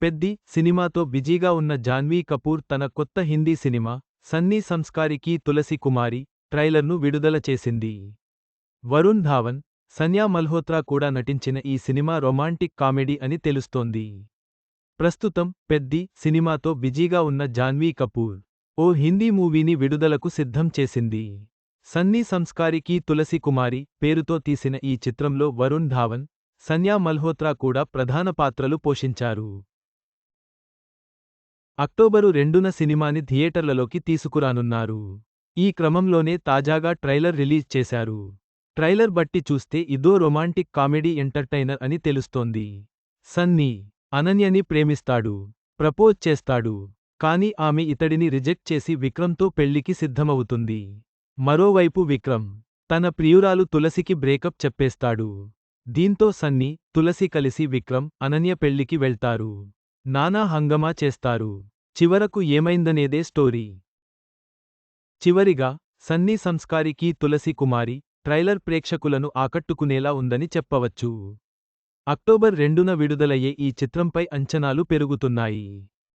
పెద్ది సినిమాతో బిజీగా ఉన్న జాన్వీ కపూర్ తన కొత్త హిందీ సినిమా సన్నీ సంస్కారికి తులసి కుమారి ట్రైలర్ను విడుదల చేసింది. వరుణ్ ధావన్, సన్యా మల్హోత్రా కూడా నటించిన ఈ సినిమా రొమాంటిక్ కామెడీ అని తెలుస్తోంది. ప్రస్తుతం పెద్ది సినిమాతో బిజీగా ఉన్న జాన్వీ కపూర్ ఓ హిందీ మూవీని విడుదలకు సిద్ధం చేసింది. సన్నీ సంస్కారికి తులసి కుమారి పేరుతో తీసిన ఈ చిత్రంలో వరుణ్ ధావన్, సన్యా మల్హోత్రా కూడా ప్రధాన పాత్రలు పోషించారు. అక్టోబరు 2న సినిమాని థియేటర్లలోకి తీసుకురానున్నారు. ఈ క్రమంలోనే తాజాగా ట్రైలర్ రిలీజ్ చేశారు. ట్రైలర్ బట్టి చూస్తే ఇదో రొమాంటిక్ కామెడీ ఎంటర్టైనర్ అని తెలుస్తోంది. సన్నీ అనన్యని ప్రేమిస్తాడు, ప్రపోజ్ చేస్తాడు. కానీ ఆమె ఇతడిని రిజెక్ట్ చేసి విక్రమ్తో పెళ్లికి సిద్ధమవుతుంది. మరోవైపు విక్రమ్ తన ప్రియురాలు తులసికి బ్రేకప్ చెప్పేస్తాడు. దీంతో సన్నీ, తులసి కలిసి విక్రమ్, అనన్య పెళ్లికి వెళ్తారు. నానా హంగమా చేస్తారు. చివరకు ఏమైందనేదే స్టోరీ. చివరిగా సన్నీ సంస్కారికి తులసి కుమారి ట్రైలర్ ప్రేక్షకులను ఆకట్టుకునేలా ఉందని చెప్పవచ్చు. అక్టోబర్ 2న విడుదలయ్యే ఈ చిత్రంపై అంచనాలు పెరుగుతున్నాయి.